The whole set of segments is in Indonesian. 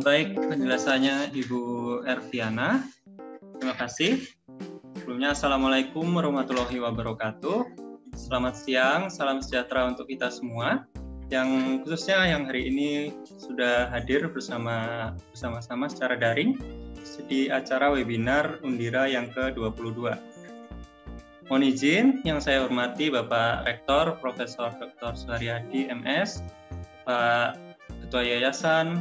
Baik penjelasannya Ibu Erviana. Terima kasih. Sebelumnya Assalamualaikum warahmatullahi wabarakatuh. Selamat siang, salam sejahtera untuk kita semua. Yang khususnya yang hari ini sudah hadir bersama-sama secara daring di acara webinar Undira yang ke-22. Mohon izin yang saya hormati Bapak Rektor Profesor Dr. Suharyadi MS, Pak Ketua Yayasan,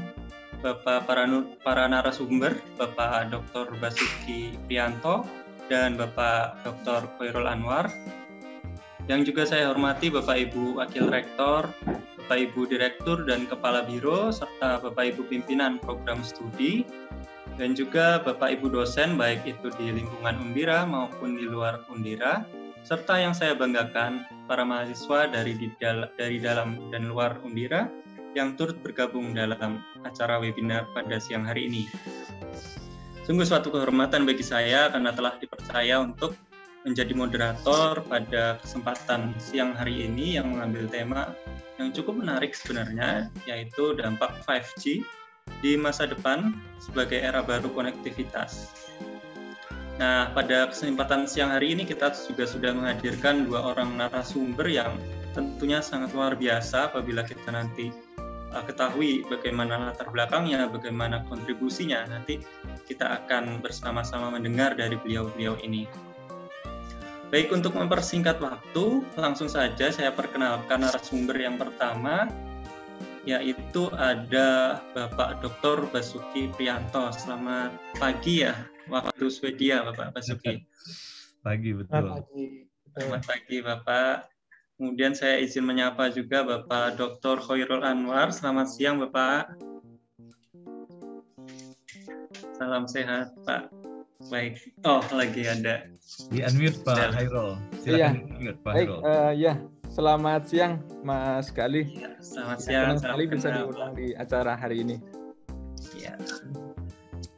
Bapak para narasumber, Bapak Dr. Basuki Priyanto, dan Bapak Dr. Khairul Anwar. Yang juga saya hormati Bapak Ibu Wakil Rektor, Bapak Ibu Direktur dan Kepala Biro, serta Bapak Ibu Pimpinan Program Studi, dan juga Bapak Ibu dosen, baik itu di lingkungan Undira maupun di luar Undira, serta yang saya banggakan, para mahasiswa dari dalam dan luar Undira, yang turut bergabung dalam acara webinar pada siang hari ini. Sungguh suatu kehormatan bagi saya karena telah dipercaya untuk menjadi moderator pada kesempatan siang hari ini yang mengambil tema yang cukup menarik sebenarnya, yaitu dampak 5G di masa depan sebagai era baru konektivitas. Nah, pada kesempatan siang hari ini kita juga sudah menghadirkan dua orang narasumber yang tentunya sangat luar biasa apabila kita nanti ketahui bagaimana latar belakangnya, bagaimana kontribusinya. Nanti kita akan bersama-sama mendengar dari beliau-beliau ini. Baik, untuk mempersingkat waktu, langsung saja saya perkenalkan narasumber yang pertama, yaitu ada Bapak Dr. Basuki Priyanto. Selamat pagi ya, waktu Swedia, Bapak Basuki. Pagi, betul. Selamat pagi, Bapak. Kemudian saya izin menyapa juga Bapak Dr. Khairul Anwar. Selamat siang, Bapak. Salam sehat, Pak. Baik. Oh, lagi ada. Di-unmute, Pak Khairul. Silakan di-unmute, Pak Khairul. Ya. Selamat siang, Mas Gali. Ya, selamat siang. Senang sekali bisa diundang di acara hari ini. Ya.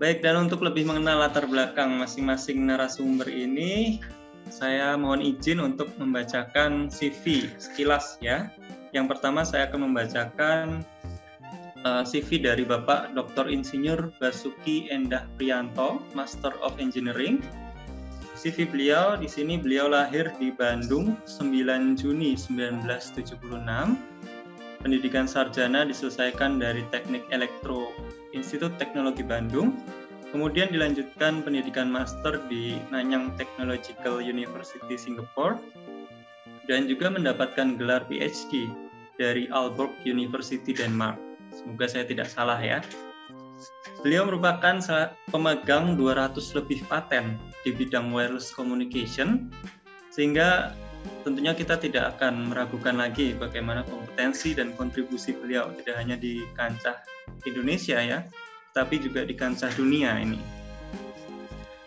Baik, dan untuk lebih mengenal latar belakang masing-masing narasumber ini, saya mohon izin untuk membacakan CV sekilas ya. Yang pertama saya akan membacakan CV dari Bapak Dr. Insinyur Basuki Endah Priyanto, Master of Engineering. CV beliau, di sini beliau lahir di Bandung 9 Juni 1976. Pendidikan sarjana diselesaikan dari Teknik Elektro Institut Teknologi Bandung. Kemudian dilanjutkan pendidikan master di Nanyang Technological University Singapore dan juga mendapatkan gelar PhD dari Aalborg University Denmark. Semoga saya tidak salah ya. Beliau merupakan pemegang 200 lebih paten di bidang wireless communication, sehingga tentunya kita tidak akan meragukan lagi bagaimana kompetensi dan kontribusi beliau tidak hanya di kancah Indonesia ya, tapi juga di kancah dunia ini.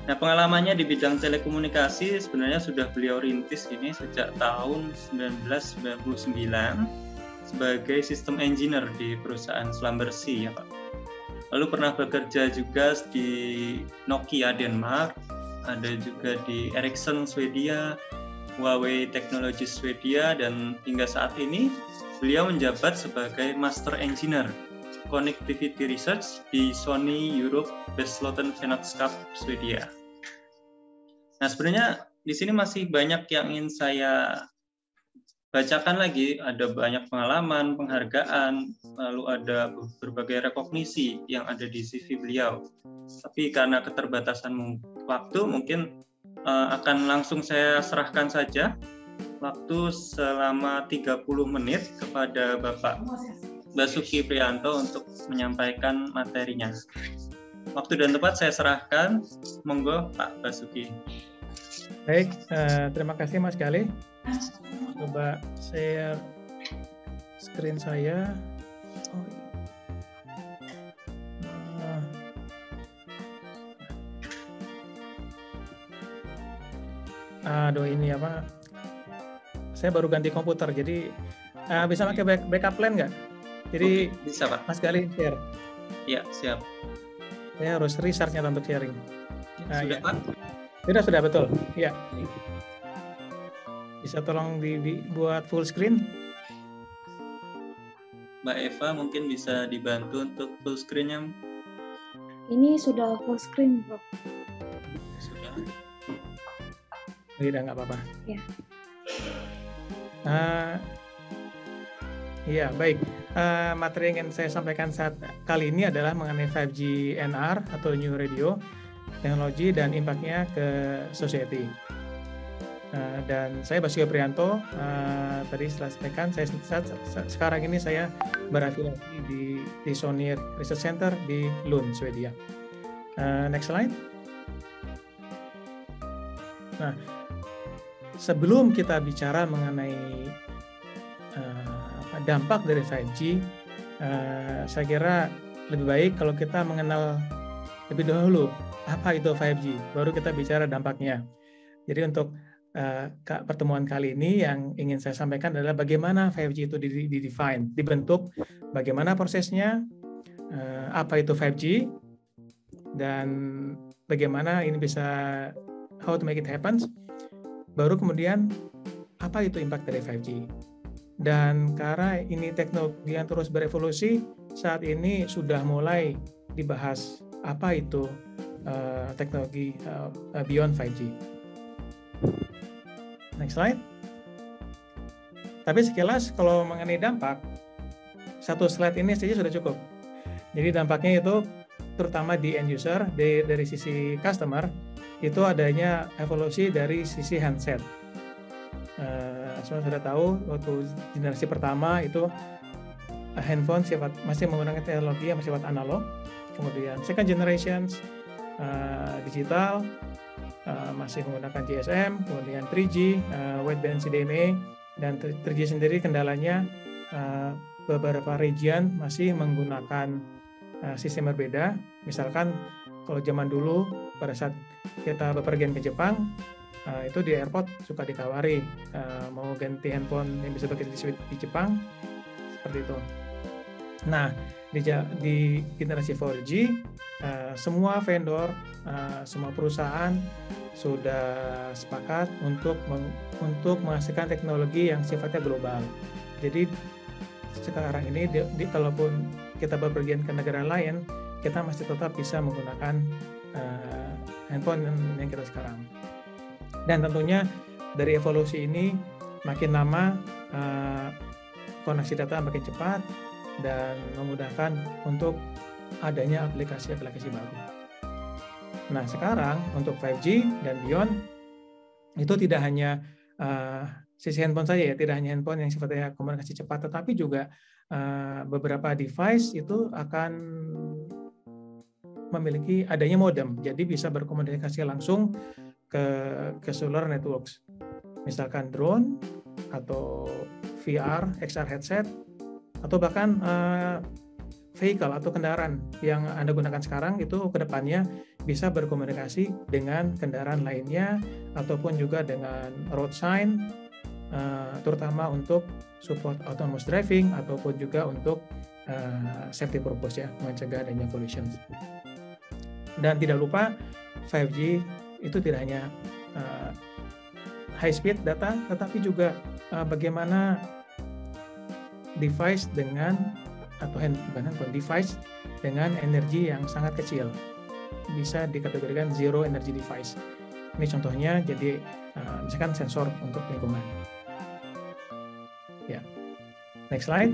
Nah, pengalamannya di bidang telekomunikasi sebenarnya sudah beliau rintis ini sejak tahun 1999 sebagai sistem engineer di perusahaan Slumbersea ya Pak. Lalu pernah bekerja juga di Nokia Denmark, ada juga di Ericsson Swedia, Huawei Technology Swedia, dan hingga saat ini beliau menjabat sebagai Master Engineer Connectivity Research di Sony Europe Vesloten Vennootschap Swedia. Nah, sebenarnya di sini masih banyak yang ingin saya bacakan lagi, ada banyak pengalaman, penghargaan, lalu ada berbagai rekognisi yang ada di CV beliau. Tapi karena keterbatasan waktu, mungkin akan langsung saya serahkan saja waktu selama 30 menit kepada Bapak Basuki Priyanto untuk menyampaikan materinya. Waktu dan tempat saya serahkan, monggo Pak Basuki. Baik, terima kasih Mas Gali. Coba share screen saya. Aduh, ini apa? Saya baru ganti komputer, jadi bisa pakai backup plan nggak? Jadi oke, bisa Pak. Mas Gali share. Ya, siap. Saya harus restart-nya untuk sharing. Sudah Pak? Sudah betul. Ya. Bisa tolong dibuat full screen? Mbak Eva mungkin bisa dibantu untuk full screen-nya. Ini sudah full screen, Bro. Sudah. Tidak, nggak apa-apa. Ya. Iya, baik. Materi yang ingin saya sampaikan saat kali ini adalah mengenai 5G NR atau New Radio, teknologi dan impact-nya ke society. Dan saya Basuki Prianto, tadi setelah sampaikan, sekarang ini saya berafiliasi di Sonier Research Center di Lund, Swedia. Next slide. Nah, sebelum kita bicara mengenai dampak dari 5G, saya kira lebih baik kalau kita mengenal lebih dahulu apa itu 5G, baru kita bicara dampaknya. Jadi untuk pertemuan kali ini yang ingin saya sampaikan adalah bagaimana 5G itu didefine, dibentuk, bagaimana prosesnya, apa itu 5G, dan bagaimana ini bisa, how to make it happen, baru kemudian apa itu impact dari 5G. Dan karena ini teknologi yang terus berevolusi, saat ini sudah mulai dibahas apa itu teknologi beyond 5G. Next slide. Tapi sekilas kalau mengenai dampak, satu slide ini saja sudah cukup. Jadi dampaknya itu terutama di end user, dari sisi customer, itu adanya evolusi dari sisi handset. Semua sudah tahu, waktu generasi pertama itu handphone masih menggunakan teknologi yang bersifat analog. Kemudian second generation digital, masih menggunakan GSM, kemudian 3G, wideband CDMA, dan 3G sendiri kendalanya beberapa region masih menggunakan sistem berbeda. Misalkan kalau zaman dulu pada saat kita bepergian ke Jepang, itu di airport suka ditawari mau ganti handphone yang bisa pakai di Jepang, seperti itu. Nah, di generasi 4G, semua vendor, semua perusahaan sudah sepakat untuk menghasilkan teknologi yang sifatnya global. Jadi sekarang ini, kalaupun kita bepergian ke negara lain, kita masih tetap bisa menggunakan handphone yang kita sekarang. Dan tentunya dari evolusi ini makin lama koneksi data makin cepat dan memudahkan untuk adanya aplikasi-aplikasi baru. Nah, sekarang untuk 5G dan beyond itu tidak hanya sisi handphone saja ya, tidak hanya handphone yang sifatnya komunikasi cepat, tetapi juga beberapa device itu akan memiliki adanya modem, jadi bisa berkomunikasi langsung ke cellular networks. Misalkan drone atau VR, XR headset, atau bahkan vehicle atau kendaraan yang Anda gunakan sekarang itu ke depannya bisa berkomunikasi dengan kendaraan lainnya ataupun juga dengan road sign, terutama untuk support autonomous driving ataupun juga untuk safety purpose ya, mencegah adanya collision. Dan tidak lupa 5G itu tidak hanya high speed data, tetapi juga bagaimana device device dengan energi yang sangat kecil bisa dikategorikan zero energy device. Ini contohnya, jadi misalkan sensor untuk lingkungan. Ya, next slide.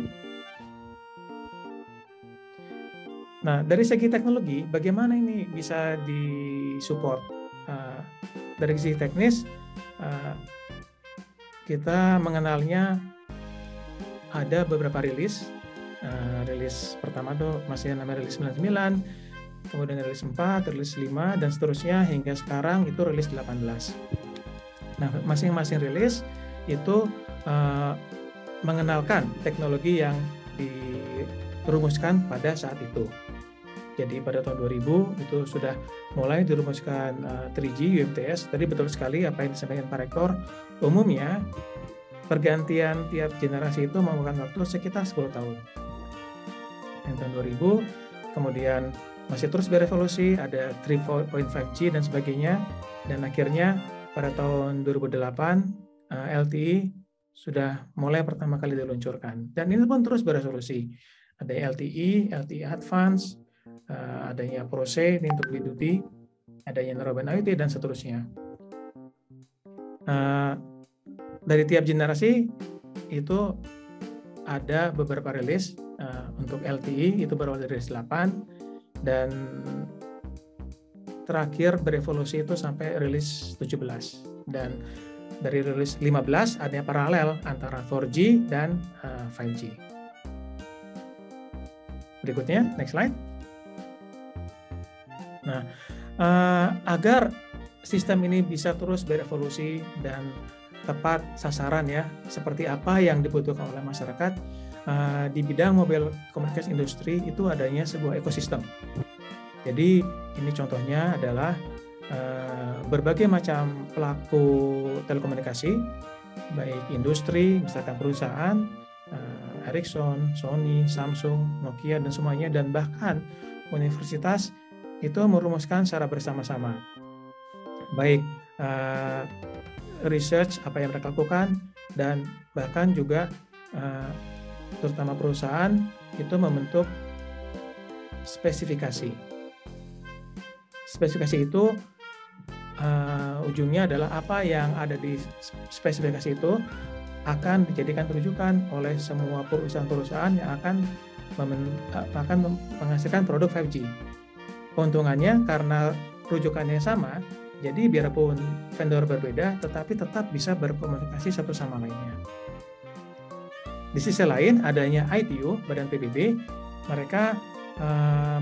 Nah, dari segi teknologi, bagaimana ini bisa disupport? Dari segi teknis, kita mengenalnya ada beberapa rilis. Rilis pertama tuh masih namanya rilis 99, kemudian rilis 4, rilis 5, dan seterusnya hingga sekarang itu rilis 18. Nah, masing-masing rilis itu mengenalkan teknologi yang dirumuskan pada saat itu. Jadi pada tahun 2000 itu sudah mulai dirumuskan 3G UMTS. Tadi betul sekali apa yang disampaikan Pak Rektor. Umumnya pergantian tiap generasi itu memakan waktu sekitar 10 tahun. Yang tahun 2000, kemudian masih terus berevolusi, ada 3.5G dan sebagainya. Dan akhirnya pada tahun 2008 LTE sudah mulai pertama kali diluncurkan. Dan ini pun terus berevolusi. Ada LTE, LTE Advance, adanya Prose ini untuk B2B, adanya Narrowband IoT dan seterusnya. Dari tiap generasi itu ada beberapa rilis. Untuk LTE itu berawal dari rilis 8 dan terakhir berevolusi itu sampai rilis 17, dan dari rilis 15 ada paralel antara 4G dan 5G. Berikutnya, next slide. Nah, agar sistem ini bisa terus berevolusi dan tepat sasaran ya, seperti apa yang dibutuhkan oleh masyarakat, di bidang mobile komunikasi industri itu adanya sebuah ekosistem. Jadi ini contohnya adalah berbagai macam pelaku telekomunikasi, baik industri, misalkan perusahaan, Ericsson, Sony, Samsung, Nokia, dan semuanya, dan bahkan universitas itu merumuskan secara bersama-sama. Baik research apa yang mereka lakukan, dan bahkan juga terutama perusahaan itu membentuk spesifikasi. Spesifikasi itu ujungnya adalah apa yang ada di spesifikasi itu akan dijadikan rujukan oleh semua perusahaan-perusahaan yang akan menghasilkan produk 5G. Keuntungannya karena rujukannya sama, jadi biarpun vendor berbeda, tetapi tetap bisa berkomunikasi satu sama lainnya. Di sisi lain, adanya ITU, Badan PBB, mereka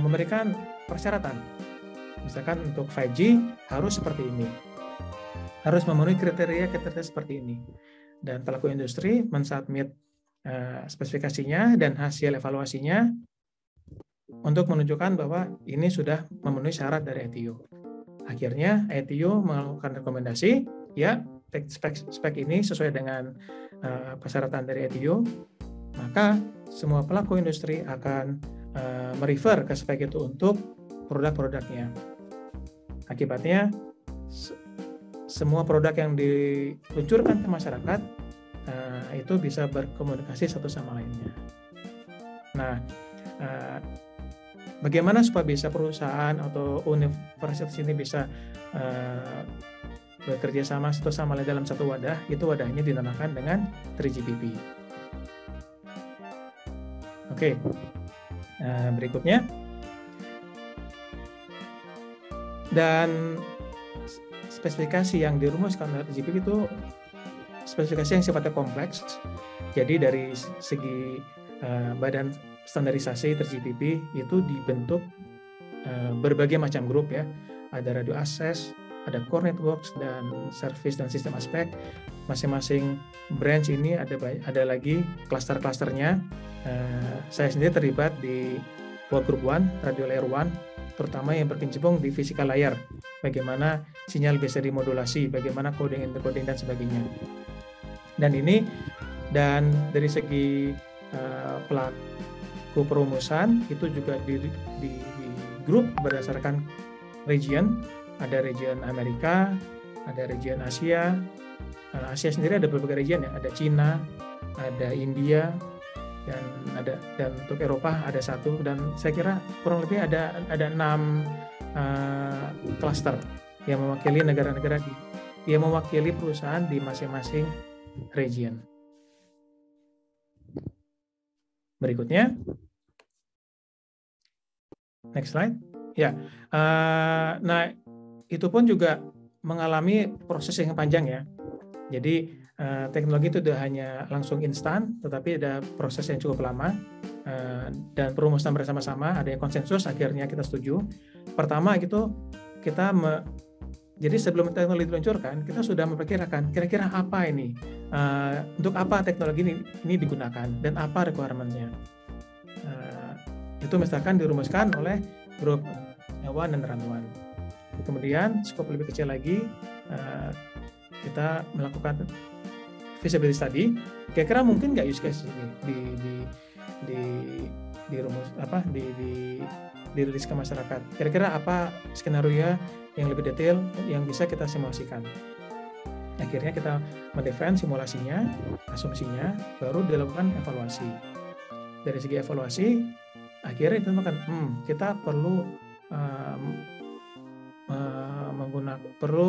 memberikan persyaratan. Misalkan untuk 5G harus seperti ini, harus memenuhi kriteria seperti ini. Dan pelaku industri mensubmit spesifikasinya dan hasil evaluasinya untuk menunjukkan bahwa ini sudah memenuhi syarat dari ITU. Akhirnya ITU melakukan rekomendasi, ya spek ini sesuai dengan persyaratan dari ITU, maka semua pelaku industri akan merefer ke spek itu untuk produk-produknya. Akibatnya semua produk yang diluncurkan ke masyarakat itu bisa berkomunikasi satu sama lainnya. Nah, bagaimana supaya bisa perusahaan atau universitas ini bisa bekerja sama satu sama lain dalam satu wadah? Itu wadahnya dinamakan dengan 3GPP. Oke, berikutnya. Dan spesifikasi yang dirumuskan oleh 3GPP itu spesifikasi yang sifatnya kompleks. Jadi dari segi badan standarisasi 3GPP itu dibentuk berbagai macam grup ya. Ada radio access, ada core networks, dan service dan sistem aspek. Masing-masing branch ini ada lagi klaster-klasternya. Saya sendiri terlibat di Work Group 1, Radio Layer 1, terutama yang berkecimpung di physical layer. Bagaimana sinyal bisa dimodulasi, bagaimana coding, encoding, dan sebagainya. Dan dari segi pelaku perumusan itu juga di grup berdasarkan region. Ada region Amerika, ada region Asia. Asia sendiri ada berbagai region ya, ada Cina, ada India, dan untuk Eropa ada 1, dan saya kira kurang lebih ada 6 klaster yang mewakili negara-negara yang mewakili perusahaan di masing-masing region. Berikutnya, next slide. Ya, nah itu pun juga mengalami proses yang panjang ya. Jadi teknologi itu tidak hanya langsung instan, tetapi ada proses yang cukup lama dan perumusan bersama-sama, ada yang konsensus, akhirnya kita setuju. Pertama gitu, jadi sebelum teknologi diluncurkan, kita sudah memperkirakan kira-kira apa ini, untuk apa teknologi ini digunakan dan apa requirement-nya. Itu misalkan dirumuskan oleh grup One dan Run One. Kemudian skop lebih kecil lagi, kita melakukan feasibility study. Kira-kira mungkin nggak use case ini dirilis ke masyarakat. Kira-kira apa skenario yang lebih detail yang bisa kita simulasikan. Akhirnya kita mendefine simulasinya, asumsinya, baru dilakukan evaluasi. Dari segi evaluasi, akhirnya ditemukan kita perlu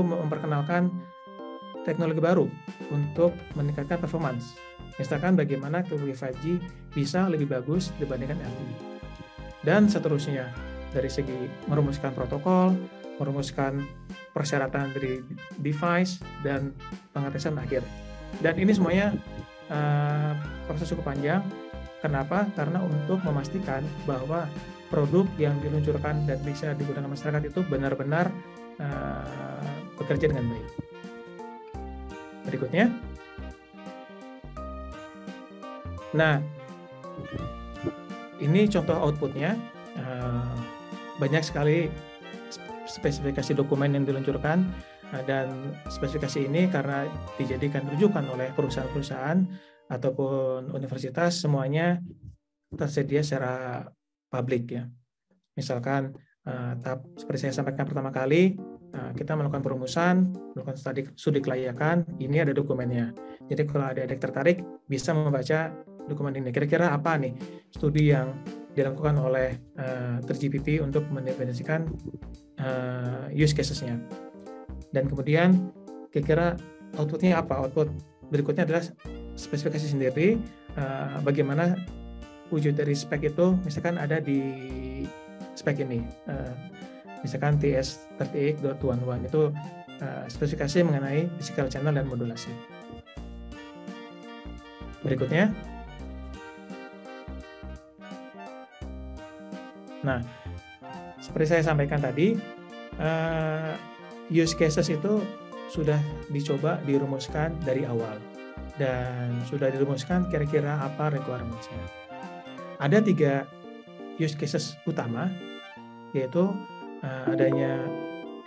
memperkenalkan teknologi baru untuk meningkatkan performance. Misalkan bagaimana teknologi 5G bisa lebih bagus dibandingkan LTE. Dan seterusnya, dari segi merumuskan protokol, merumuskan persyaratan dari device, dan pengetesan akhir. Dan ini semuanya proses cukup panjang. Kenapa? Karena untuk memastikan bahwa produk yang diluncurkan dan bisa digunakan masyarakat itu benar-benar bekerja dengan baik. Berikutnya. Nah, ini contoh outputnya. Banyak sekali spesifikasi dokumen yang diluncurkan, dan spesifikasi ini karena dijadikan rujukan oleh perusahaan-perusahaan ataupun universitas, semuanya tersedia secara publik ya. Misalkan seperti saya sampaikan pertama kali, kita melakukan perumusan, melakukan studi kelayakan, ini ada dokumennya. Jadi kalau ada adik tertarik bisa membaca dokumen ini. Kira-kira apa nih studi yang dilakukan oleh 3GPP untuk mendefinisikan use cases-nya. Dan kemudian kira-kira output-nya apa? Output berikutnya adalah spesifikasi sendiri, bagaimana wujud dari spek itu, misalkan ada di spek ini, misalkan TS38.11 itu spesifikasi mengenai physical channel dan modulasi. Berikutnya, nah seperti saya sampaikan tadi, use cases itu sudah dicoba dirumuskan dari awal dan sudah dirumuskan kira-kira apa requirements-nya. Ada 3 use cases utama, yaitu adanya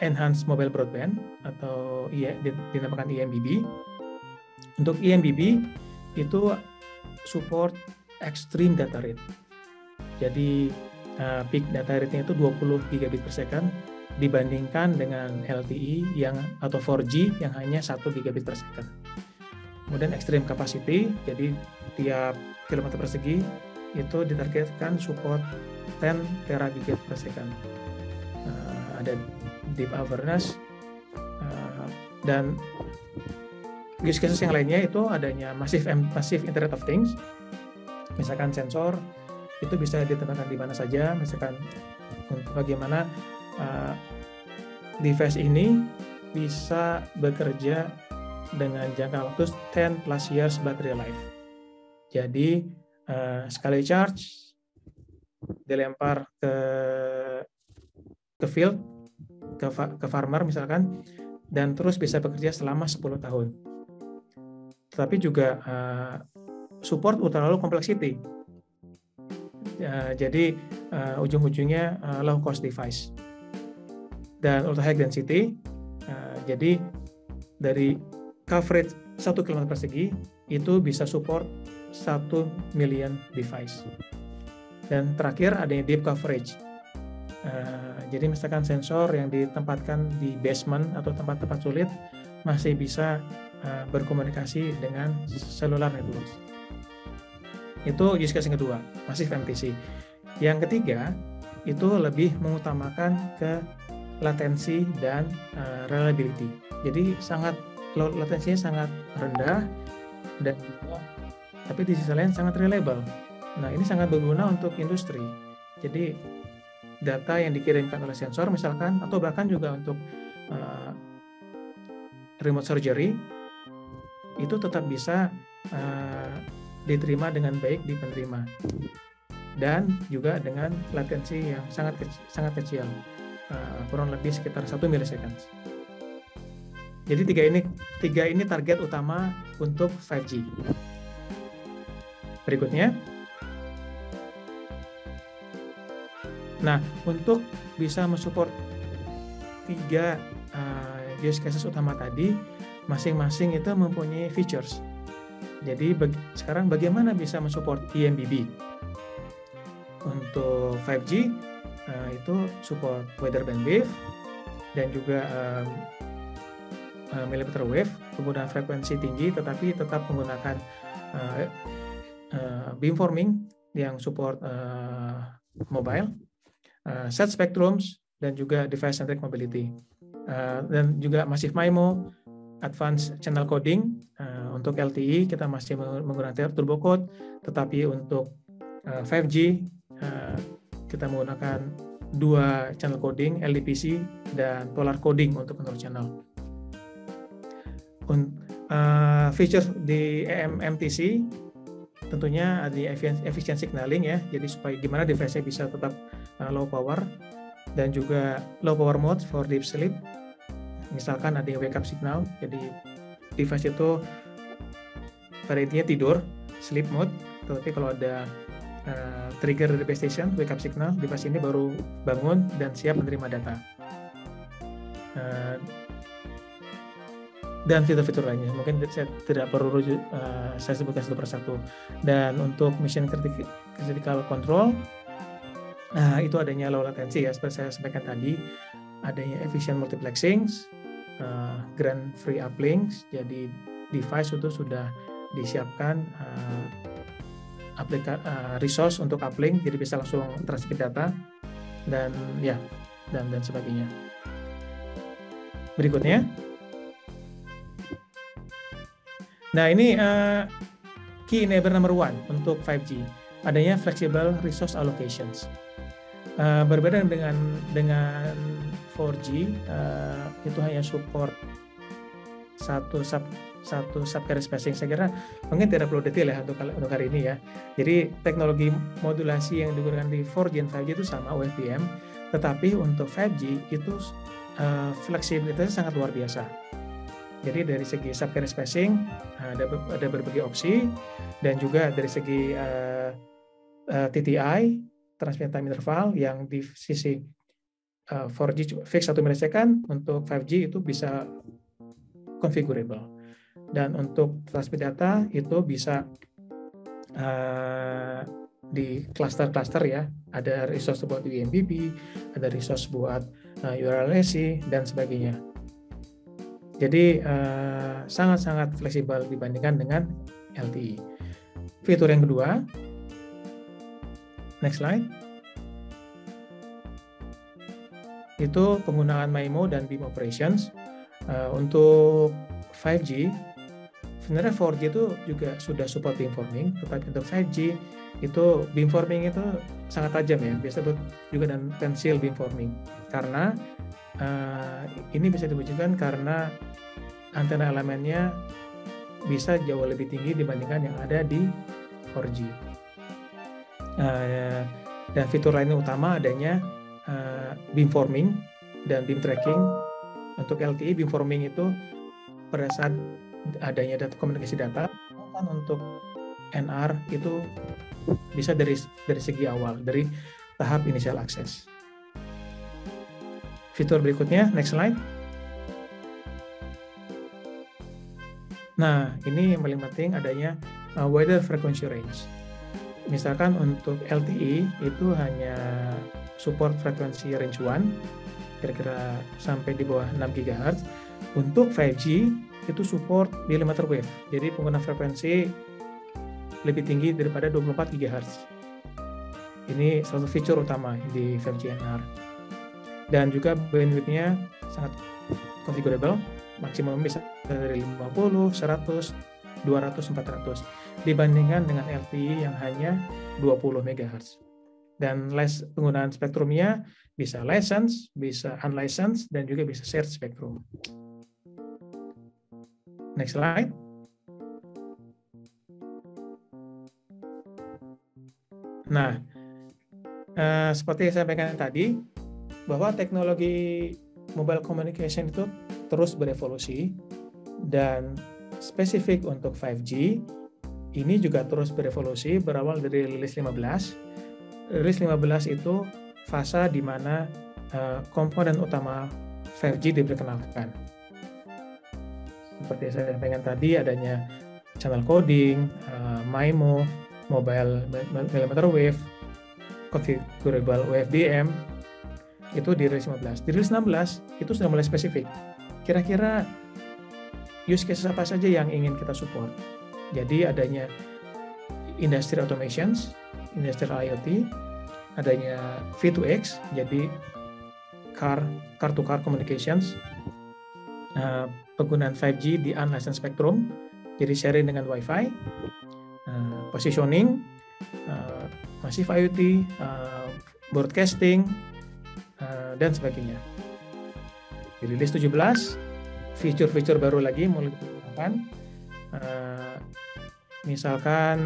enhanced mobile broadband atau dinamakan eMBB. Untuk eMBB itu support extreme data rate. Jadi peak data rate-nya itu 20 gigabit per second dibandingkan dengan LTE atau 4G yang hanya 1 gigabit per second. Kemudian extreme capacity, jadi tiap kilometer persegi itu ditargetkan support 10 terabit per second. Ada deep awareness, dan use cases yang lainnya itu adanya massive Internet of Things, misalkan sensor itu bisa ditempatkan di mana saja, misalkan bagaimana device ini bisa bekerja dengan jangka waktu 10 plus years battery life. Jadi sekali charge dilempar ke field, ke farmer misalkan, dan terus bisa bekerja selama 10 tahun. Tetapi juga support ultra low complexity. Jadi ujung-ujungnya low cost device dan ultra high density. Jadi dari coverage 1 km persegi itu bisa support 1 million device. Dan terakhir adanya deep coverage. Jadi misalkan sensor yang ditempatkan di basement atau tempat-tempat sulit masih bisa berkomunikasi dengan cellular networks. Itu use case yang kedua, massive MTC. Yang ketiga, itu lebih mengutamakan ke latensi dan reliability. Jadi latensinya sangat rendah dan juga, tapi di sisi lain sangat reliable. Nah, ini sangat berguna untuk industri. Jadi data yang dikirimkan oleh sensor misalkan, atau bahkan juga untuk remote surgery, itu tetap bisa diterima dengan baik di penerima, dan juga dengan latensi yang sangat kecil, kurang lebih sekitar 1 miliseconds. Jadi tiga ini target utama untuk 5G. Berikutnya, nah untuk bisa mensupport 3 use cases utama tadi, masing-masing itu mempunyai features. Jadi sekarang bagaimana bisa mensupport eMBB? Untuk 5G itu support wider bandwidth dan juga millimeter wave, penggunaan frekuensi tinggi tetapi tetap menggunakan beamforming yang support mobile, set spectrums, dan juga device-centric mobility. Dan juga Massive MIMO, advanced channel coding. Untuk LTE kita masih menggunakan turbo code, tetapi untuk 5G kita menggunakan 2 channel coding, LDPC dan polar coding untuk control channel. Feature di eMMTC tentunya ada efficient signaling ya, jadi supaya gimana device-nya bisa tetap low power, dan juga low power mode for deep sleep. Misalkan ada wake up signal, jadi device itu pada intinya tidur, sleep mode, tetapi kalau ada trigger dari base station, wake up signal, device ini baru bangun dan siap menerima data. Dan fitur-fitur lainnya, mungkin saya tidak perlu saya sebutkan satu persatu. Dan untuk mission critical control, itu adanya low latency ya, seperti saya sampaikan tadi, adanya efficient multiplexing, grand free uplinks, jadi device itu sudah disiapkan resource untuk uplink, jadi bisa langsung transmit data dan sebagainya. Berikutnya, nah ini key enabler number 1 untuk 5G, adanya flexible resource allocations. Berbeda dengan 4G, itu hanya support satu subcarrier spacing. Saya kira mungkin tidak perlu detail ya untuk hari ini ya. Jadi teknologi modulasi yang digunakan di 4G dan 5G itu sama, UFDM, tetapi untuk 5G itu fleksibilitasnya sangat luar biasa. Jadi dari segi subcarrier spacing ada berbagai opsi, dan juga dari segi TTI, transmit time interval, yang di sisi 4G fix 1 millisecond, untuk 5G itu bisa configurable. Dan untuk transmit data itu bisa di cluster-cluster ya, ada resource buat UMBP, ada resource buat URLAC dan sebagainya. Jadi sangat-sangat fleksibel dibandingkan dengan LTE. Fitur yang kedua, next slide, itu penggunaan MIMO dan beam operations. Untuk 5G, sebenarnya 4G itu juga sudah support beamforming, tetapi untuk 5G itu beamforming itu sangat tajam ya, biasa juga dan pensil beamforming, karena ini bisa diwujudkan karena antena elemennya bisa jauh lebih tinggi dibandingkan yang ada di 4G. Dan fitur lain utama adanya beamforming dan beam tracking. Untuk LTE, beamforming itu pada saat adanya data komunikasi data, kan untuk NR itu bisa dari segi awal, dari tahap initial access. Fitur berikutnya, next slide. Nah, ini yang paling penting adanya wider frequency range. Misalkan untuk LTE itu hanya support frekuensi range 1, kira-kira sampai di bawah 6 GHz. Untuk 5G itu support millimeter wave, jadi pengguna frekuensi lebih tinggi daripada 24 GHz. Ini salah satu fitur utama di 5G NR. Dan juga bandwidth-nya sangat configurable, maksimum bisa dari 50, 100, 200, 400, dibandingkan dengan LTE yang hanya 20 MHz. Dan penggunaan spektrumnya bisa licensed, bisa unlicensed, dan juga bisa shared spektrum. Next slide. Nah, seperti yang saya sampaikan tadi, bahwa teknologi mobile communication itu terus berevolusi, dan spesifik untuk 5G ini juga terus berevolusi, berawal dari rilis 15. Rilis 15 itu fase di mana komponen utama 5G diperkenalkan. Seperti saya sampaikan tadi, adanya channel coding, MIMO, mobile millimeter wave, configurable UFDM, itu di rilis 15. Di rilis 16 itu sudah mulai spesifik. Kira-kira use case apa saja yang ingin kita support. Jadi adanya industry automations, industrial IoT, adanya V2X, jadi car-to-car communications, penggunaan 5G di unlicensed spectrum, jadi sharing dengan Wi-Fi, positioning, massive IoT, broadcasting, dan sebagainya. Di rilis 17, fitur-fitur baru lagi mulai digunakan, misalkan,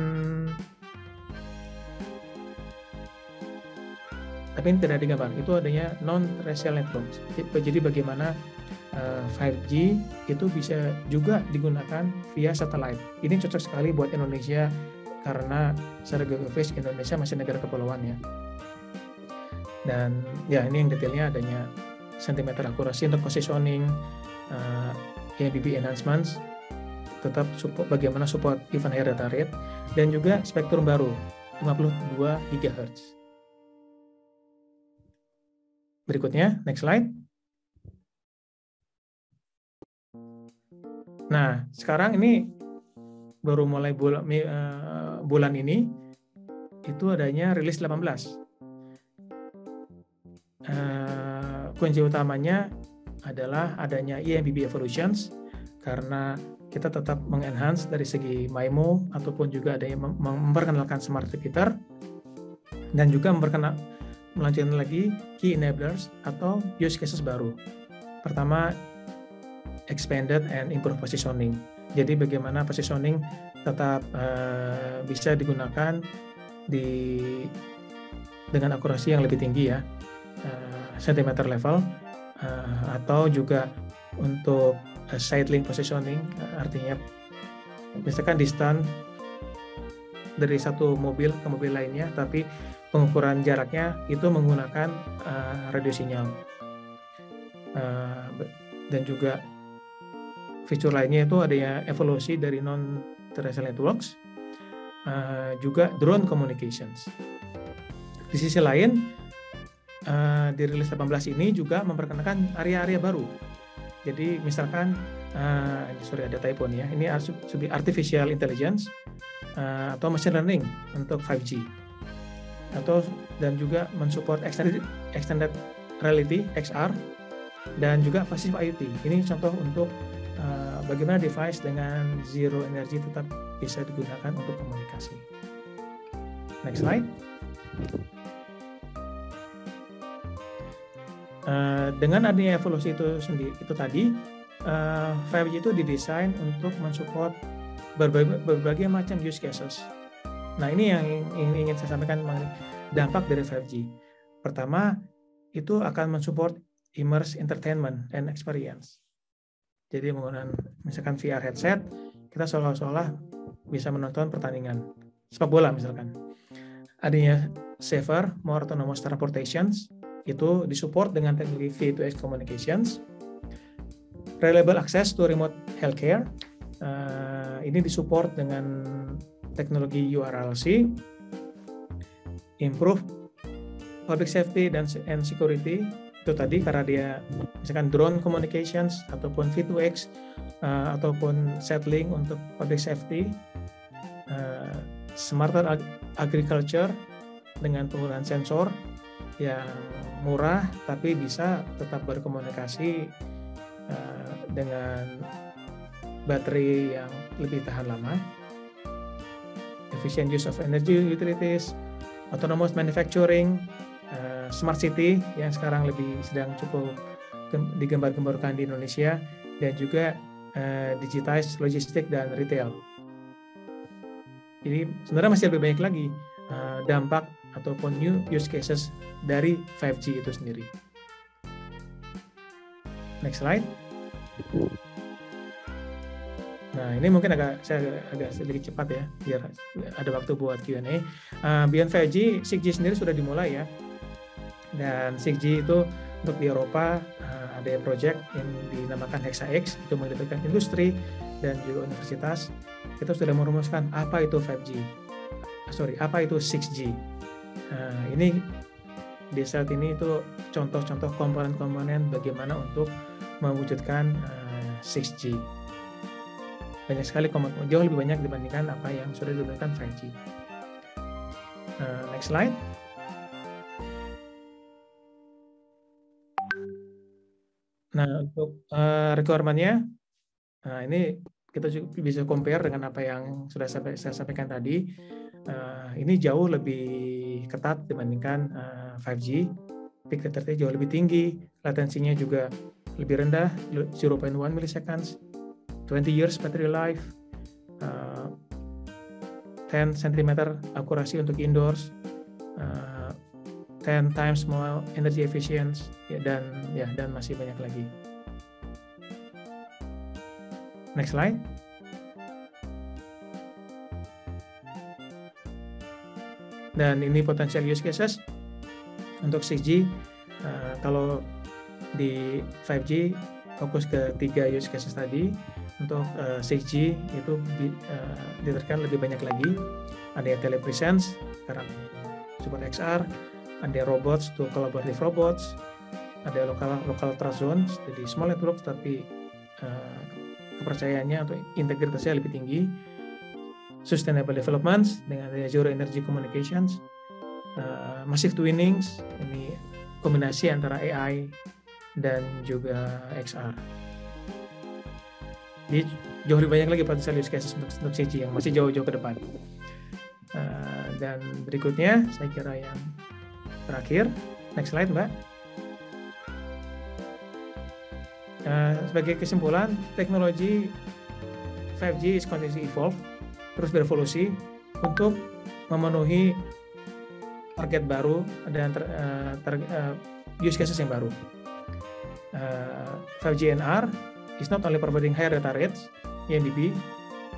tapi ini tidak digambar, itu adanya non-terrestrial networks. Jadi bagaimana 5G itu bisa juga digunakan via satelit. Ini cocok sekali buat Indonesia karena secara geografis Indonesia masih negara kepulauan ya. Dan ya ini yang detailnya adanya centimeter akurasi untuk positioning, ABB enhancements, tetap support bagaimana support even higher data rate, dan juga spektrum baru 52 GHz. Berikutnya, next slide. Nah, sekarang ini baru mulai bulan ini itu adanya rilis 18. Kunci utamanya adalah adanya eMBB Evolutions, karena kita tetap mengenhance dari segi MIMO ataupun juga ada yang memperkenalkan smart repeater, dan juga melanjutkan lagi key enablers atau use cases baru. Pertama, expanded and improved positioning. Jadi bagaimana positioning tetap bisa digunakan dengan akurasi yang lebih tinggi ya, centimeter level, atau juga untuk side link positioning, artinya misalkan distance dari satu mobil ke mobil lainnya, tapi pengukuran jaraknya itu menggunakan radio sinyal. Dan juga fitur lainnya itu adanya evolusi dari non-terrestrial networks, juga drone communications. Di sisi lain, di rilis 18 ini juga memperkenalkan area-area baru. Jadi misalkan, sorry ada typo nih ya, ini artificial intelligence atau machine learning untuk 5G, dan juga mensupport extended reality (XR) dan juga passive IoT. Ini contoh untuk bagaimana device dengan zero energy tetap bisa digunakan untuk komunikasi. Next slide. Dengan adanya evolusi itu tadi, 5G itu didesain untuk mensupport berbagai macam use cases. Nah, ini yang ingin saya sampaikan mengenai dampak dari 5G. Pertama, itu akan mensupport immersive entertainment and experience. Jadi menggunakan misalkan VR headset, kita seolah-olah bisa menonton pertandingan sepak bola misalkan. Adanya safer, more autonomous transportations, itu disupport dengan teknologi V2X communications. Reliable access to remote healthcare, ini disupport dengan teknologi URLC. Improve public safety and security, itu tadi karena dia misalkan drone communications ataupun V2X ataupun settling untuk public safety. Smarter agriculture dengan penggunaan sensor yang murah tapi bisa tetap berkomunikasi dengan baterai yang lebih tahan lama. Efficient use of energy utilities, autonomous manufacturing, smart city yang sekarang sedang cukup digembar-gemborkan di Indonesia, dan juga digitize logistik dan retail. Jadi sebenarnya masih lebih banyak lagi dampak ataupun new use cases dari 5G itu sendiri. Next slide. Nah, ini mungkin saya agak sedikit cepat ya, biar ada waktu buat Q&A. Beyond 5G, 6G sendiri sudah dimulai ya. Dan 6G itu untuk di Eropa ada project yang dinamakan HexaX, itu melibatkan industri dan juga universitas. Kita sudah merumuskan apa itu 6G. Ini di saat ini itu contoh-contoh komponen-komponen bagaimana untuk mewujudkan 6G. Banyak sekali komponen, jauh lebih banyak dibandingkan apa yang sudah diberikan 5G. Next slide. Nah, untuk requirement-nya, ini kita juga bisa compare dengan apa yang sudah saya sampaikan tadi. Ini jauh lebih ketat dibandingkan 5G. Peak data jauh lebih tinggi, latensinya juga lebih rendah, 0.1 milliseconds, 20 years battery life, 10 cm akurasi untuk indoors, 10 times more energy efficient, dan masih banyak lagi. Next slide. Dan ini potential use cases untuk 6G. Kalau di 5G fokus ke 3 use cases tadi, untuk 6G itu diterapkan lebih banyak lagi. Ada yang telepresence karena support XR, ada robots to collaborative robots, ada local trust zones, jadi small network tapi kepercayaannya atau integritasnya lebih tinggi. Sustainable developments dengan zero energy communications, massive twinnings, ini kombinasi antara AI dan juga XR. Jadi jauh lebih banyak lagi potential use cases untuk 6G yang masih jauh-jauh ke depan. Dan berikutnya saya kira yang terakhir, next slide Mbak. Sebagai kesimpulan, teknologi 5G is continuously evolve, terus berevolusi untuk memenuhi target baru dan use cases yang baru. 5G NR is not only providing higher data rates, IMDb,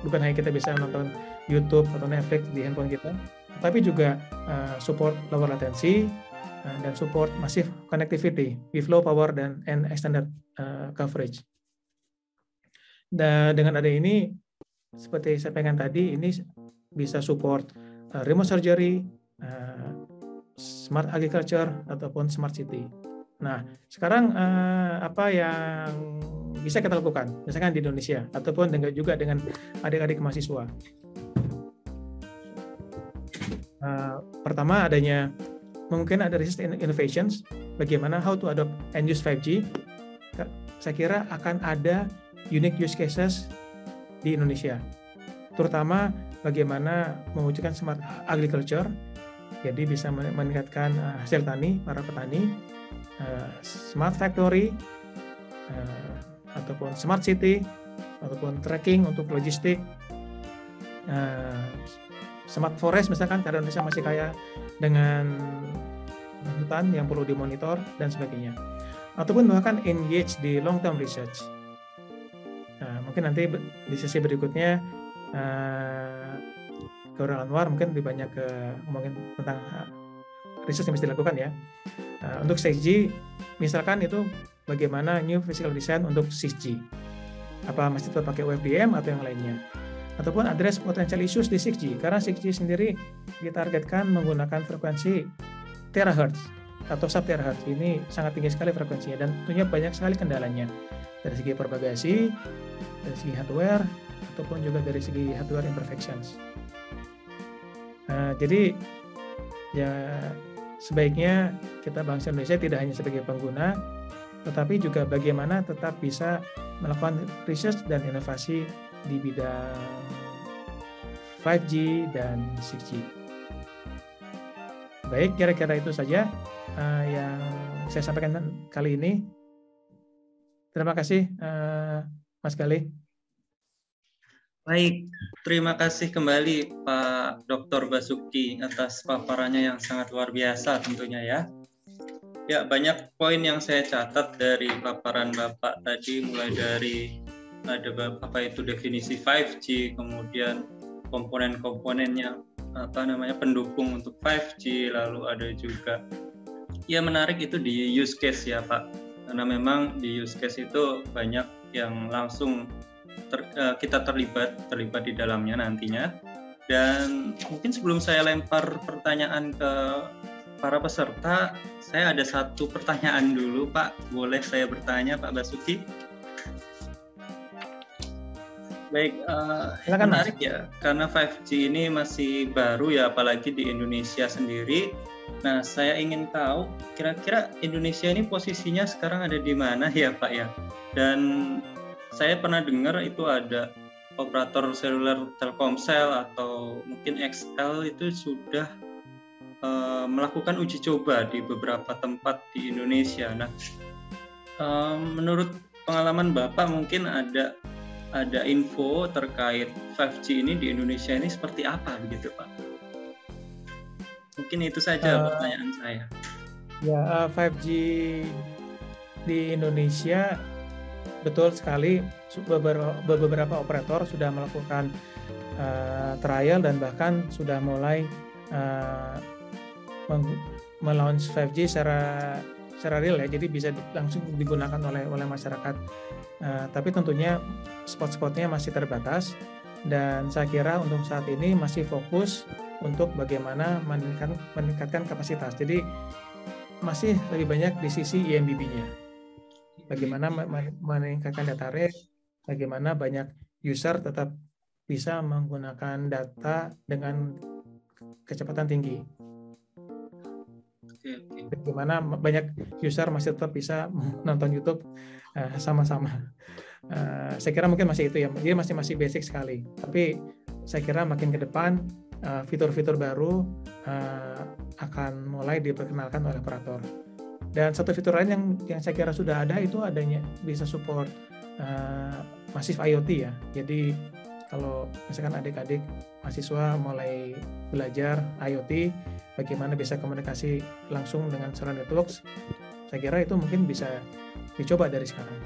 bukan hanya kita bisa nonton YouTube atau Netflix di handphone kita, tapi juga support lower latency dan support massive connectivity with low power and extended coverage. Dan dengan ada ini, seperti saya sampaikan tadi, ini bisa support remote surgery, smart agriculture, ataupun smart city. Nah, sekarang apa yang bisa kita lakukan, misalkan di Indonesia, ataupun juga dengan adik-adik mahasiswa? Pertama, adanya mungkin ada research innovations, bagaimana how to adopt and use 5G. Saya kira akan ada unique use cases di Indonesia, terutama bagaimana mewujudkan smart agriculture, jadi bisa meningkatkan hasil tani para petani, smart factory, ataupun smart city, ataupun tracking untuk logistik, smart forest misalkan karena Indonesia masih kaya dengan hutan yang perlu dimonitor dan sebagainya, ataupun bahkan engage di long term research. Mungkin nanti di sesi berikutnya Gaurang Anwar mungkin lebih banyak ngomongin tentang riset yang bisa dilakukan ya. Untuk 6G misalkan itu bagaimana new physical design untuk 6G, apa masih tetap pakai UFDM atau yang lainnya, ataupun address potential issues di 6G, karena 6G sendiri ditargetkan menggunakan frekuensi terahertz atau sub-terahertz. Ini sangat tinggi sekali frekuensinya dan tentunya banyak sekali kendalanya dari segi propagasi, dari segi hardware, ataupun juga dari segi hardware imperfections. Jadi ya sebaiknya kita bangsa Indonesia tidak hanya sebagai pengguna, tetapi juga bagaimana tetap bisa melakukan research dan inovasi di bidang 5G dan 6G. Baik, kira-kira itu saja yang saya sampaikan kali ini. Terima kasih, Mas Galih. Baik, terima kasih kembali Pak Dr. Basuki atas paparannya yang sangat luar biasa tentunya ya. Ya, banyak poin yang saya catat dari paparan Bapak tadi, mulai dari ada apa itu definisi 5G, kemudian komponen-komponennya pendukung untuk 5G, lalu ada juga ya menarik itu di use case ya Pak, karena memang di use case itu banyak yang langsung kita terlibat di dalamnya nantinya. Dan mungkin sebelum saya lempar pertanyaan ke para peserta, saya ada satu pertanyaan dulu Pak, boleh saya bertanya Pak Basuki? Baik, Silakan, Mas. menarik ya, karena 5G ini masih baru ya, apalagi di Indonesia sendiri. Nah, saya ingin tahu kira-kira Indonesia ini posisinya sekarang ada di mana ya, Pak ya? Dan saya pernah dengar itu ada operator seluler Telkomsel atau mungkin XL itu sudah melakukan uji coba di beberapa tempat di Indonesia. Nah, menurut pengalaman Bapak mungkin ada info terkait 5G ini di Indonesia ini seperti apa begitu, Pak? Mungkin itu saja pertanyaan saya. Ya, 5G di Indonesia betul sekali, beberapa operator sudah melakukan trial dan bahkan sudah mulai melaunch 5G secara real ya, jadi bisa langsung digunakan oleh masyarakat. Tapi tentunya spot-spotnya masih terbatas, dan saya kira untuk saat ini masih fokus untuk bagaimana meningkatkan kapasitas. Jadi masih lebih banyak di sisi IMBB-nya. Bagaimana meningkatkan data rate, bagaimana banyak user tetap bisa menggunakan data dengan kecepatan tinggi. Bagaimana banyak user masih tetap bisa nonton YouTube sama-sama. Saya kira mungkin masih itu ya, dia masih basic sekali. Tapi saya kira makin ke depan fitur-fitur baru akan mulai diperkenalkan oleh operator. Dan satu fitur lain yang saya kira sudah ada itu adanya bisa support Massive IoT ya. Jadi kalau misalkan adik-adik mahasiswa mulai belajar IoT, bagaimana bisa komunikasi langsung dengan cellular networks, saya kira itu mungkin bisa dicoba dari sekarang.